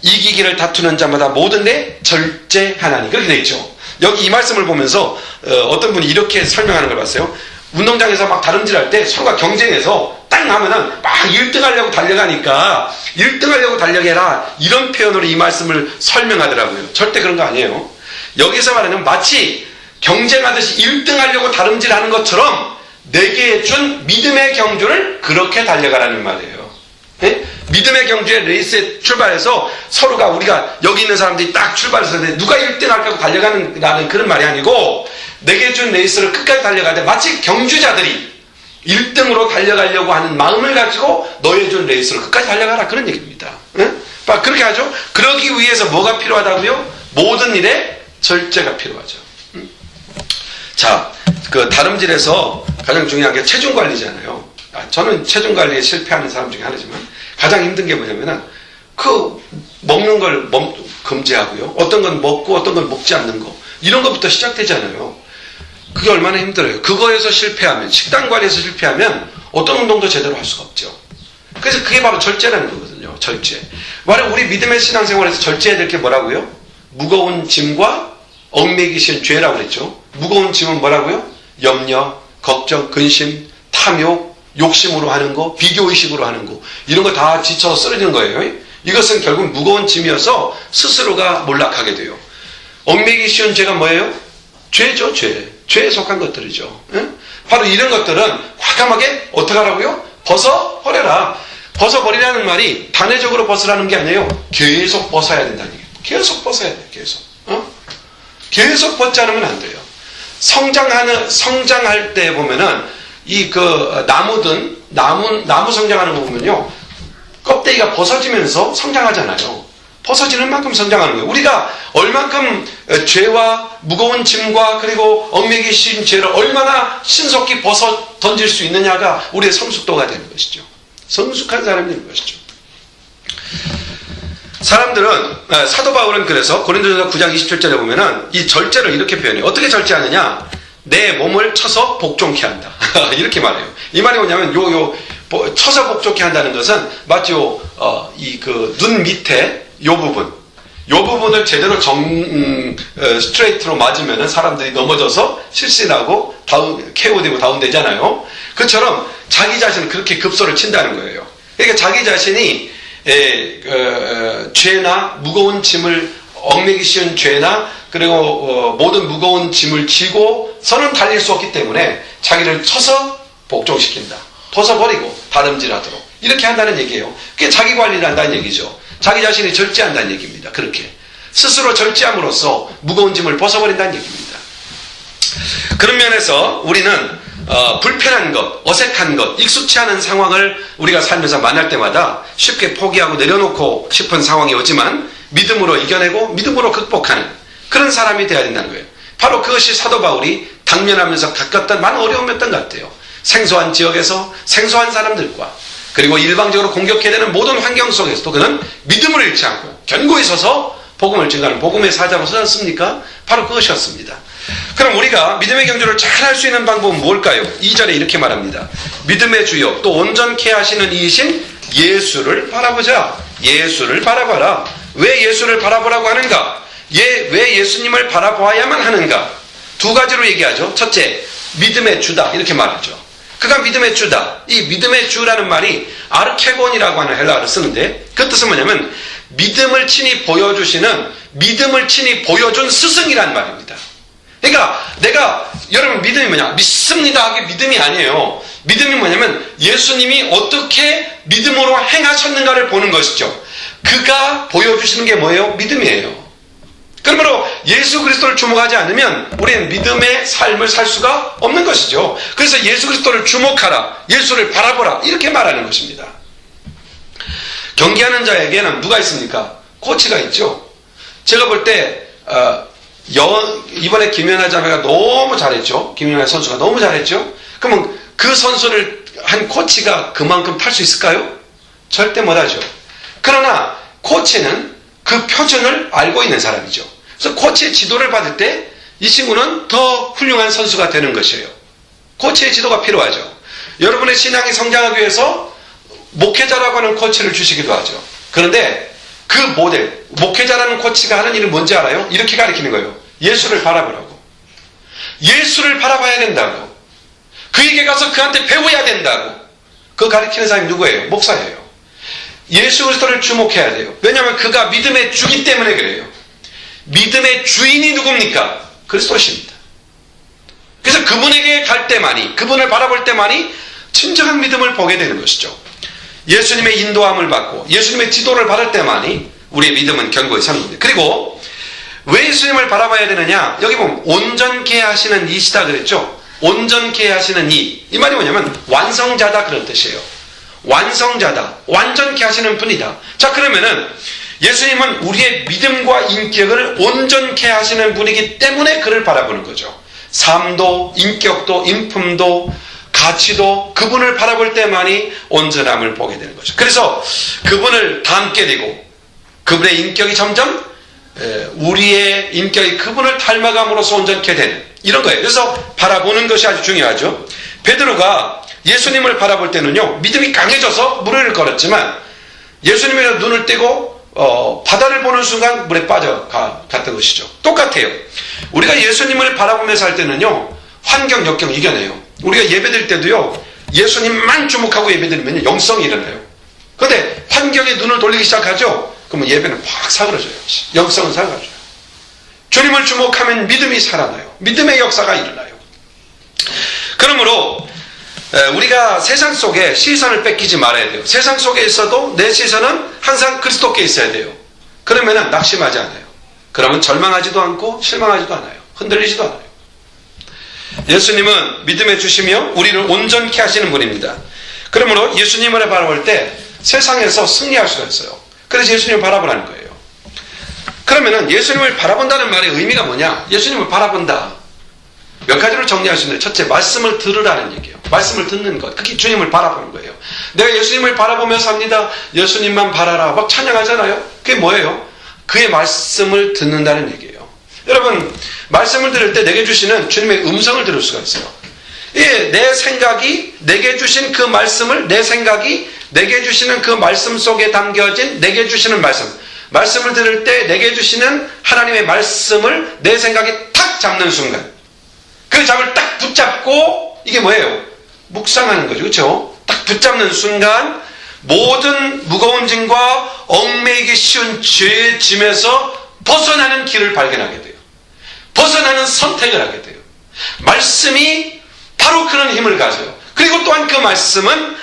이기기를 다투는 자마다 모든 데 절제하나니. 그렇게 되어 있죠. 여기 이 말씀을 보면서 어떤 분이 이렇게 설명하는 걸 봤어요. 운동장에서 막 다름질할 때 서로가 경쟁해서 딱 하면은 막 1등 하려고 달려가니까 1등 하려고 달려해라, 이런 표현으로 이 말씀을 설명하더라고요. 절대 그런 거 아니에요. 여기서 말하는 마치 경쟁하듯이 1등 하려고 다름질하는 것처럼 내게 준 믿음의 경주를 그렇게 달려가라는 말이에요. 네? 믿음의 경주의 레이스에 출발해서 서로가, 우리가 여기 있는 사람들이 딱 출발해서 누가 1등 할까 달려가는 그런 말이 아니고, 내게 준 레이스를 끝까지 달려갈 때 마치 경주자들이 1등으로 달려가려고 하는 마음을 가지고 너의 준 레이스를 끝까지 달려가라, 그런 얘기입니다. 응? 그렇게 하죠. 그러기 위해서 뭐가 필요하다고요? 모든 일에 절제가 필요하죠. 응? 자, 그 다름질에서 가장 중요한 게 체중 관리잖아요. 저는 체중 관리에 실패하는 사람 중에 하나지만 가장 힘든 게 뭐냐면은 그 먹는 걸 금지하고요. 어떤 건 먹고 어떤 건 먹지 않는 거, 이런 것부터 시작되잖아요. 그게 얼마나 힘들어요. 그거에서 실패하면, 식단 관리에서 실패하면 어떤 운동도 제대로 할 수가 없죠. 그래서 그게 바로 절제라는 거거든요. 절제. 말하면 우리 믿음의 신앙생활에서 절제해야 될 게 뭐라고요? 무거운 짐과 얽매기 쉬운 죄라고 그랬죠. 무거운 짐은 뭐라고요? 염려, 걱정, 근심, 탐욕, 욕심으로 하는 거, 비교의식으로 하는 거, 이런 거 다 지쳐 쓰러지는 거예요. 이것은 결국 무거운 짐이어서 스스로가 몰락하게 돼요. 얽매기 쉬운 죄가 뭐예요? 죄죠, 죄. 죄에 속한 것들이죠. 바로 이런 것들은 과감하게 어떻게 하라고요? 벗어버려라. 벗어버리라는 말이 단회적으로 벗으라는 게 아니에요. 계속 벗어야 된다는 얘기예요. 계속 벗어야 돼요. 계속. 계속 벗지 않으면 안 돼요. 성장할 때 보면은 나무 성장하는 거 보면요, 껍데기가 벗어지면서 성장하잖아요. 벗어지는 만큼 성장하는 거예요. 우리가 얼만큼 죄와 무거운 짐과 그리고 얽매기 씌인 죄를 얼마나 신속히 벗어 던질 수 있느냐가 우리의 성숙도가 되는 것이죠. 성숙한 사람이 되는 것이죠. 사도 바울은 그래서 고린도전서 9장 27절에 보면은 이 절제를 이렇게 표현해요. 어떻게 절제하느냐? 내 몸을 쳐서 복종케 한다. 이렇게 말해요. 이 말이 뭐냐면 쳐서 복종케 한다는 것은 마치 눈 밑에 요 부분을 제대로 스트레이트로 맞으면은 사람들이 넘어져서 실신하고 KO되고 다운되잖아요. 그처럼 자기 자신을 그렇게 급소를 친다는 거예요. 그러니까 자기 자신이 죄나 무거운 짐을 얽매기 쉬운 죄나 그리고 모든 무거운 짐을 지고서는 달릴 수 없기 때문에 자기를 쳐서 복종시킨다. 벗어버리고 다름질하도록 이렇게 한다는 얘기예요. 그게 자기 관리를 한다는 얘기죠. 자기 자신이 절제한다는 얘기입니다. 그렇게 스스로 절제함으로써 무거운 짐을 벗어버린다는 얘기입니다. 그런 면에서 우리는 불편한 것, 어색한 것, 익숙치 않은 상황을 우리가 살면서 만날 때마다 쉽게 포기하고 내려놓고 싶은 상황이 오지만 믿음으로 이겨내고 믿음으로 극복하는 그런 사람이 되어야 된다는 거예요. 바로 그것이 사도 바울이 당면하면서 겪었던 많은 어려움이었던 것 같아요. 생소한 지역에서 생소한 사람들과 그리고 일방적으로 공격해야 되는 모든 환경 속에서도 그는 믿음을 잃지 않고 견고히 서서 복음을 증거하는 복음의 사자로 서지 않습니까? 바로 그것이었습니다. 그럼 우리가 믿음의 경주를 잘 할 수 있는 방법은 뭘까요? 2절에 이렇게 말합니다. 믿음의 주요 또 온전케 하시는 이이신 예수를 바라보자. 예수를 바라봐라. 왜 예수를 바라보라고 하는가? 왜 예수님을 바라보아야만 하는가? 두 가지로 얘기하죠. 첫째, 믿음의 주다 이렇게 말하죠. 그가 믿음의 주다. 이 믿음의 주라는 말이 아르케곤이라고 하는 헬라어를 쓰는데 그 뜻은 뭐냐면 믿음을 친히 보여주시는 믿음을 친히 보여준 스승이란 말입니다. 그러니까 여러분 믿음이 뭐냐? 믿습니다 하게 믿음이 아니에요. 믿음이 뭐냐면 예수님이 어떻게 믿음으로 행하셨는가를 보는 것이죠. 그가 보여주시는 게 뭐예요? 믿음이에요. 그러므로 예수 그리스도를 주목하지 않으면 우리는 믿음의 삶을 살 수가 없는 것이죠. 그래서 예수 그리스도를 주목하라. 예수를 바라보라. 이렇게 말하는 것입니다. 경기하는 자에게는 누가 있습니까? 코치가 있죠. 제가 볼 때 이번에 김연아 자매가 너무 잘했죠. 김연아 선수가 너무 잘했죠. 그러면 그 선수를 한 코치가 그만큼 탈 수 있을까요? 절대 못하죠. 그러나 코치는 그 표준을 알고 있는 사람이죠. 그래서 코치의 지도를 받을 때 이 친구는 더 훌륭한 선수가 되는 것이에요. 코치의 지도가 필요하죠. 여러분의 신앙이 성장하기 위해서 목회자라고 하는 코치를 주시기도 하죠. 그런데 그 모델, 목회자라는 코치가 하는 일은 뭔지 알아요? 이렇게 가르치는 거예요. 예수를 바라보라고. 예수를 바라봐야 된다고. 그에게 가서 그한테 배워야 된다고. 그 가르치는 사람이 누구예요? 목사예요. 예수 그리스도를 주목해야 돼요. 왜냐하면 그가 믿음의 주기 때문에 그래요. 믿음의 주인이 누굽니까? 그리스도십니다. 그래서 그분에게 갈 때만이, 그분을 바라볼 때만이 진정한 믿음을 보게 되는 것이죠. 예수님의 인도함을 받고 예수님의 지도를 받을 때만이 우리의 믿음은 견고히 서는 겁니다. 그리고 왜 예수님을 바라봐야 되느냐? 여기 보면 온전케 하시는 이시다 그랬죠. 온전케 하시는 이 말이 뭐냐면 완성자다 그런 뜻이에요. 완성자다. 완전케 하시는 분이다. 자, 그러면은 예수님은 우리의 믿음과 인격을 온전케 하시는 분이기 때문에 그를 바라보는 거죠. 삶도 인격도 인품도 가치도 그분을 바라볼 때만이 온전함을 보게 되는 거죠. 그래서 그분을 닮게 되고 그분의 인격이 점점 우리의 인격이 그분을 닮아감으로써 온전케 되는 이런 거예요. 그래서 바라보는 것이 아주 중요하죠. 베드로가 예수님을 바라볼 때는요, 믿음이 강해져서 물을 걸었지만 예수님의 눈을 떼고 바다를 보는 순간 물에 빠져갔던 것이죠. 똑같아요. 우리가 예수님을 바라보면서 할 때는요, 환경, 역경 이겨내요. 우리가 예배드릴 때도요, 예수님만 주목하고 예배드리면 영성이 일어나요. 그런데 환경에 눈을 돌리기 시작하죠? 그러면 예배는 팍 사그러져요. 영성은 사그러져요. 주님을 주목하면 믿음이 살아나요. 믿음의 역사가 일어나요. 그러므로 우리가 세상 속에 시선을 뺏기지 말아야 돼요. 세상 속에 있어도 내 시선은 항상 그리스도께 있어야 돼요. 그러면은 낙심하지 않아요. 그러면 절망하지도 않고 실망하지도 않아요. 흔들리지도 않아요. 예수님은 믿음의 주시며 우리를 온전케 하시는 분입니다. 그러므로 예수님을 바라볼 때 세상에서 승리할 수가 있어요. 그래서 예수님을 바라보라는 거예요. 그러면은 예수님을 바라본다는 말의 의미가 뭐냐? 예수님을 바라본다. 몇 가지로 정리할 수 있는데, 첫째, 말씀을 들으라는 얘기예요. 말씀을 듣는 것. 그게 주님을 바라보는 거예요. 내가 예수님을 바라보며 삽니다. 예수님만 바라라. 막 찬양하잖아요. 그게 뭐예요? 그의 말씀을 듣는다는 얘기예요. 여러분, 말씀을 들을 때 내게 주시는 주님의 음성을 들을 수가 있어요. 예, 내 생각이 내게 주신 그 말씀을, 내 생각이 내게 주시는 그 말씀 속에 담겨진 내게 주시는 말씀을 들을 때 내게 주시는 하나님의 말씀을 내 생각이 탁 잡는 순간, 그 잡을 딱 붙잡고, 이게 뭐예요? 묵상하는 거죠. 그렇죠? 딱 붙잡는 순간 모든 무거운 짐과 얽매이기 쉬운 죄의 짐에서 벗어나는 길을 발견하게 돼요. 벗어나는 선택을 하게 돼요. 말씀이 바로 그런 힘을 가져요. 그리고 또한 그 말씀은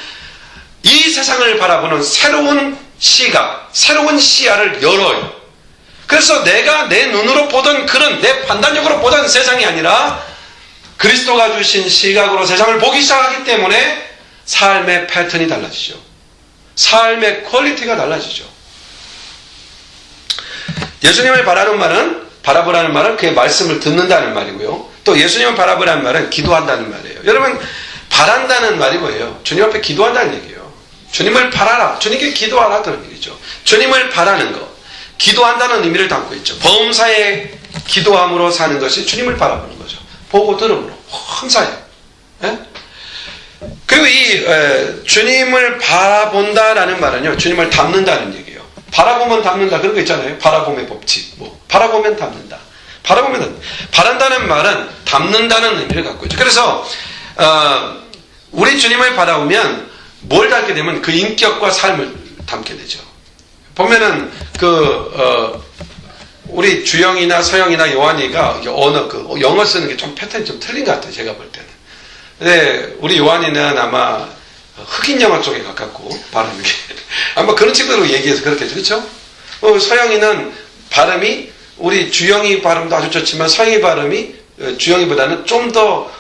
이 세상을 바라보는 새로운 시각, 새로운 시야를 열어요. 그래서 내가 내 눈으로 보던 그런, 내 판단력으로 보던 세상이 아니라 그리스도가 주신 시각으로 세상을 보기 시작하기 때문에 삶의 패턴이 달라지죠. 삶의 퀄리티가 달라지죠. 예수님을 바라보라는 말은 그의 말씀을 듣는다는 말이고요. 또 예수님을 바라보라는 말은 기도한다는 말이에요. 여러분, 바란다는 말이 뭐예요? 주님 앞에 기도한다는 얘기예요. 주님을 바라라. 주님께 기도하라. 그런 얘기죠. 주님을 바라는 것. 기도한다는 의미를 담고 있죠. 범사에 기도함으로 사는 것이 주님을 바라보는 거죠. 보고 들음으로. 범사에. 예? 그리고 이 주님을 바라본다라는 말은요, 주님을 닮는다는 얘기예요. 바라보면 닮는다, 그런 거 있잖아요. 바라봄의 법칙. 바라보면 닮는다. 바란다는 말은 닮는다는 의미를 갖고 있죠. 그래서 우리 주님을 바라보면 뭘 닮게 되면 그 인격과 삶을 담게 되죠. 보면은 우리 주영이나 서영이나 요한이가 영어 쓰는 게 좀 패턴이 좀 틀린 것 같아요. 제가 볼 때는. 근데 우리 요한이는 아마 흑인 영어 쪽에 가깝고 발음이 아마 그런 친구로 얘기해서 그렇겠죠. 그렇죠? 서영이는 발음이 우리 주영이 발음도 아주 좋지만 서영이 발음이 주영이보다는 좀 더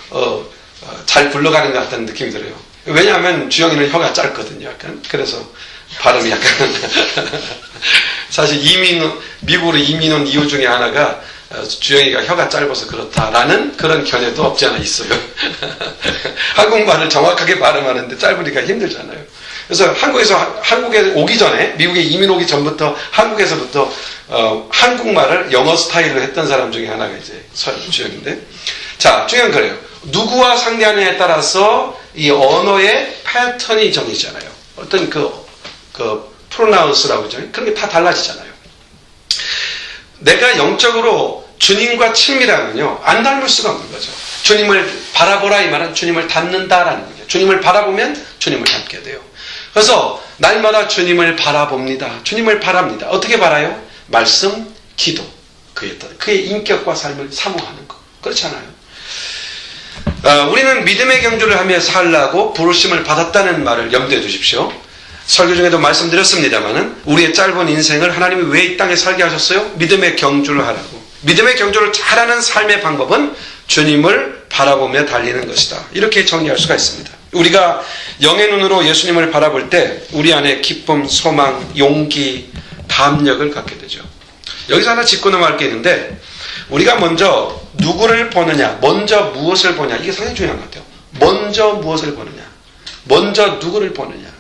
잘 굴러가는 것 같다는 느낌이 들어요. 왜냐하면 주영이는 혀가 짧거든요. 약간. 그래서 발음이 약간 사실 미국으로 이민 온 이유 중에 하나가 주영이가 혀가 짧아서 그렇다라는 그런 견해도 없지 않아 있어요. 한국말을 정확하게 발음하는데 짧으니까 힘들잖아요. 그래서 한국에 오기 전에, 미국에 이민 오기 전부터 한국에서부터 한국말을 영어 스타일로 했던 사람 중에 하나가 이제 주영인데, 자, 중요한 거예요. 누구와 상대하느냐에 따라서 이 언어의 패턴이 정해지잖아요. 어떤 프로나운스라고 하죠. 그런 게 다 달라지잖아요. 내가 영적으로 주님과 친밀하면요, 안 닮을 수가 없는 거죠. 주님을 바라보라, 이 말은 주님을 닮는다라는 거예요. 주님을 바라보면 주님을 닮게 돼요. 그래서 날마다 주님을 바라봅니다. 주님을 바랍니다. 어떻게 바라요? 말씀, 기도. 그의 인격과 삶을 사모하는 것. 그렇지 않아요? 우리는 믿음의 경주를 하며 살라고 부르심을 받았다는 말을 염두에 두십시오. 설교 중에도 말씀드렸습니다마는 우리의 짧은 인생을 하나님이 왜 이 땅에 살게 하셨어요? 믿음의 경주를 하라고. 믿음의 경주를 잘하는 삶의 방법은 주님을 바라보며 달리는 것이다. 이렇게 정리할 수가 있습니다. 우리가 영의 눈으로 예수님을 바라볼 때 우리 안에 기쁨, 소망, 용기, 담력을 갖게 되죠. 여기서 하나 짚고 넘어갈 게 있는데, 우리가 먼저 누구를 보느냐, 먼저 무엇을 보냐, 이게 상당히 중요한 것 같아요. 먼저 무엇을 보느냐, 먼저 누구를 보느냐.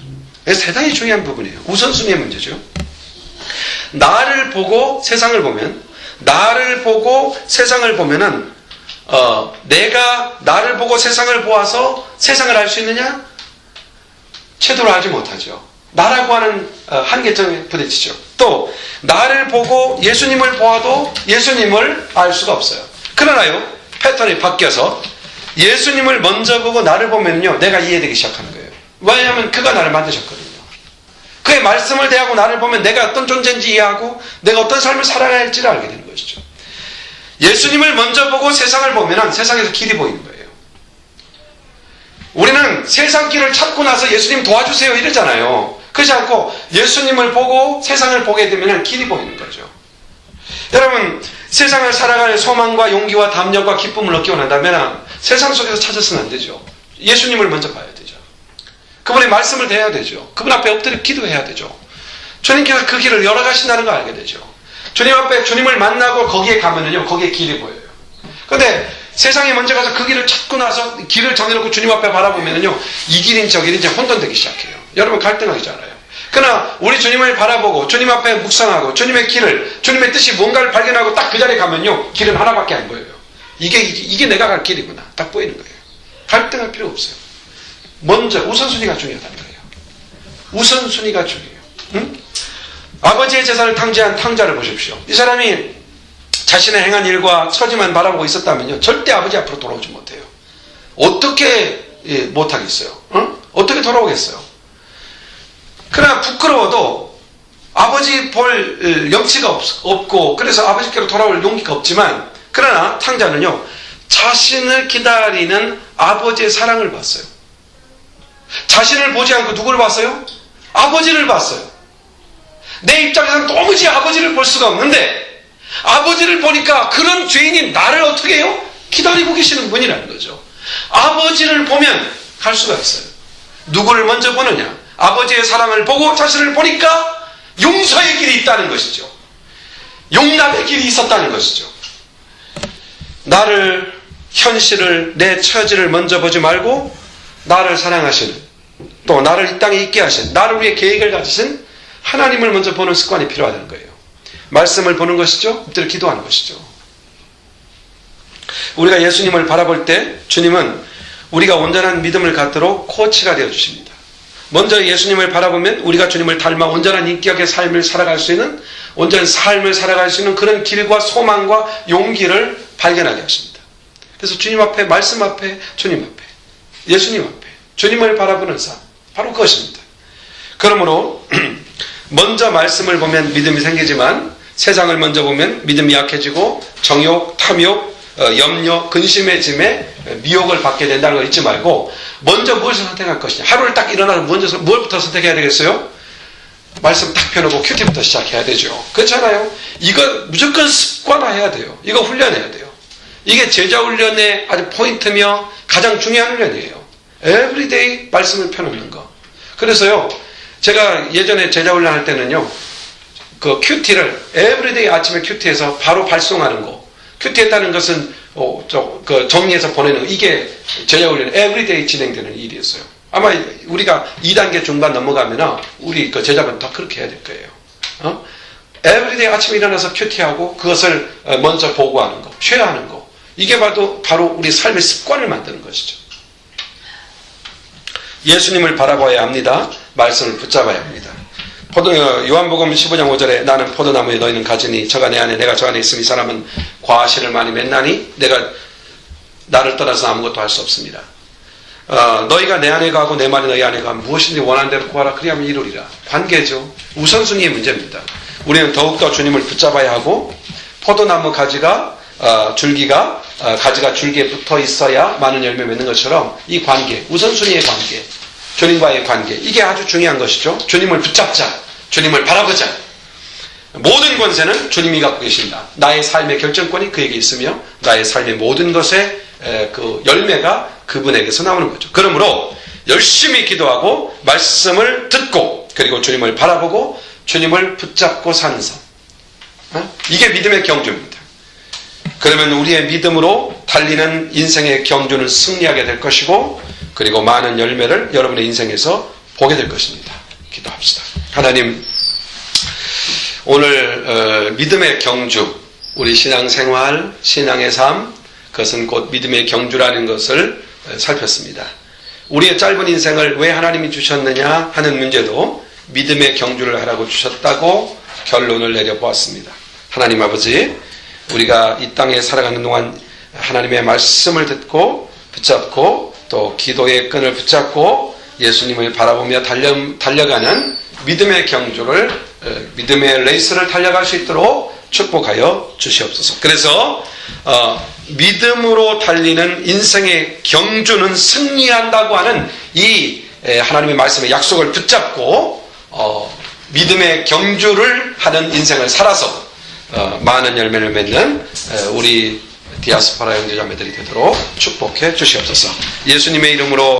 대단히 중요한 부분이에요. 우선순위의 문제죠. 나를 보고 세상을 보면은 내가 나를 보고 세상을 보아서 세상을 알 수 있느냐? 제대로 알지 못하죠. 나라고 하는 한계점에 부딪히죠. 또 나를 보고 예수님을 보아도 예수님을 알 수가 없어요. 그러나요, 패턴이 바뀌어서 예수님을 먼저 보고 나를 보면요, 내가 이해되기 시작하는 거예요. 왜냐하면 그가 나를 만드셨거든요. 그의 말씀을 대하고 나를 보면 내가 어떤 존재인지 이해하고 내가 어떤 삶을 살아야 할지를 알게 되는 것이죠. 예수님을 먼저 보고 세상을 보면 세상에서 길이 보이는 거예요. 우리는 세상 길을 찾고 나서 예수님 도와주세요 이러잖아요. 그렇지 않고 예수님을 보고 세상을 보게 되면 길이 보이는 거죠. 여러분, 세상을 살아갈 소망과 용기와 담력과 기쁨을 얻기 원한다면 세상 속에서 찾아서는 안 되죠. 예수님을 먼저 봐야 되죠. 그분의 말씀을 대해야 되죠. 그분 앞에 엎드려 기도해야 되죠. 주님께서 그 길을 열어가신다는 걸 알게 되죠. 주님 앞에 주님을 만나고 거기에 가면은요, 거기에 길이 보여요. 근데 세상에 먼저 가서 그 길을 찾고 나서 길을 정해놓고 주님 앞에 바라보면은요, 이 길인 저 길인지 혼돈되기 시작해요. 여러분 갈등하잖아요. 그러나 우리 주님을 바라보고 주님 앞에 묵상하고 주님의 길을, 주님의 뜻이 뭔가를 발견하고 딱 그 자리에 가면요, 길은 하나밖에 안 보여요. 이게 내가 갈 길이구나 딱 보이는 거예요. 갈등할 필요 없어요. 먼저 우선순위가 중요하다는 거예요. 우선순위가 중요해요. 응? 아버지의 재산을 탕제한 탕자를 보십시오. 이 사람이 자신의 행한 일과 처지만 바라보고 있었다면요, 절대 아버지 앞으로 돌아오지 못해요. 어떻게 못하겠어요? 응? 어떻게 돌아오겠어요? 그러나 부끄러워도 아버지 볼 염치가 없고 그래서 아버지께로 돌아올 용기가 없지만, 그러나 탕자는요, 자신을 기다리는 아버지의 사랑을 봤어요. 자신을 보지 않고 누구를 봤어요? 아버지를 봤어요. 내 입장에서는 도무지 아버지를 볼 수가 없는데 아버지를 보니까 그런 죄인이 나를 어떻게 해요? 기다리고 계시는 분이라는 거죠. 아버지를 보면 갈 수가 있어요. 누구를 먼저 보느냐? 아버지의 사랑을 보고 자신을 보니까 용서의 길이 있다는 것이죠. 용납의 길이 있었다는 것이죠. 나를, 현실을, 내 처지를 먼저 보지 말고 나를 사랑하시는, 또 나를 이 땅에 있게 하신, 나를 위해 계획을 가지신 하나님을 먼저 보는 습관이 필요하다는 거예요. 말씀을 보는 것이죠. 엎드려 기도하는 것이죠. 우리가 예수님을 바라볼 때 주님은 우리가 온전한 믿음을 갖도록 코치가 되어주십니다. 먼저 예수님을 바라보면 우리가 주님을 닮아 온전한 인격의 삶을 살아갈 수 있는, 온전한 삶을 살아갈 수 있는 그런 길과 소망과 용기를 발견하게 하십니다. 그래서 주님 앞에, 말씀 앞에, 주님 앞에, 예수님 앞에 주님을 바라보는 삶, 바로 그것입니다. 그러므로 먼저 말씀을 보면 믿음이 생기지만 세상을 먼저 보면 믿음이 약해지고 정욕, 탐욕, 염려, 근심의 짐에 미혹을 받게 된다는 걸 잊지 말고 먼저 무엇을 선택할 것이냐. 하루를 딱 일어나서 먼저 무엇부터 선택해야 되겠어요? 말씀 딱 펴놓고 큐티부터 시작해야 되죠. 그렇잖아요. 이거 무조건 습관화해야 돼요. 이거 훈련해야 돼요. 이게 제자 훈련의 아주 포인트며 가장 중요한 훈련이에요. 에브리데이 말씀을 펴놓는 거. 그래서요, 제가 예전에 제자 훈련할 때는요, 그 큐티를 에브리데이 아침에 큐티에서 바로 발송하는 거. 큐티했다는 것은 그 정리해서 보내는 거. 이게 제자 훈련 에브리데이 진행되는 일이었어요. 아마 우리가 2단계 중반 넘어가면 우리 그 제자분 다 그렇게 해야 될 거예요. 에브리데이 아침에 일어나서 큐티하고 그것을 먼저 보고하는 거, 쉐어하는 거. 이게 바로 우리 삶의 습관을 만드는 것이죠. 예수님을 바라봐야 합니다. 말씀을 붙잡아야 합니다. 요한복음 15장 5절에 나는 포도나무에 너희는 가지니 저가 내 안에 내가 저 안에 있으면 이 사람은 과실을 많이 맺나니 내가 나를 떠나서 아무것도 할 수 없습니다. 너희가 내 안에 가고 내 말이 너희 안에 가면 무엇인지 원하는 대로 구하라 그리하면 이루리라. 관계죠. 우선순위의 문제입니다. 우리는 더욱더 주님을 붙잡아야 하고 포도나무 가지가 줄기가 가지가 줄기에 붙어 있어야 많은 열매 맺는 것처럼 이 관계, 우선순위의 관계, 주님과의 관계, 이게 아주 중요한 것이죠. 주님을 붙잡자. 주님을 바라보자. 모든 권세는 주님이 갖고 계신다. 나의 삶의 결정권이 그에게 있으며 나의 삶의 모든 것의 그 열매가 그분에게서 나오는 거죠. 그러므로 열심히 기도하고 말씀을 듣고 그리고 주님을 바라보고 주님을 붙잡고 사는 삶. 이게 믿음의 경주입니다. 그러면 우리의 믿음으로 달리는 인생의 경주는 승리하게 될 것이고 그리고 많은 열매를 여러분의 인생에서 보게 될 것입니다. 기도합시다. 하나님, 오늘 믿음의 경주, 우리 신앙생활, 신앙의 삶, 그것은 곧 믿음의 경주라는 것을 살폈습니다. 우리의 짧은 인생을 왜 하나님이 주셨느냐 하는 문제도 믿음의 경주를 하라고 주셨다고 결론을 내려보았습니다. 하나님 아버지, 우리가 이 땅에 살아가는 동안 하나님의 말씀을 듣고 붙잡고 또 기도의 끈을 붙잡고 예수님을 바라보며 달려가는 믿음의 경주를, 믿음의 레이스를 달려갈 수 있도록 축복하여 주시옵소서. 그래서 믿음으로 달리는 인생의 경주는 승리한다고 하는 이 하나님의 말씀의 약속을 붙잡고 믿음의 경주를 하는 인생을 살아서 많은 열매를 맺는 우리 디아스포라 형제자매들이 되도록 축복해 주시옵소서. 예수님의 이름으로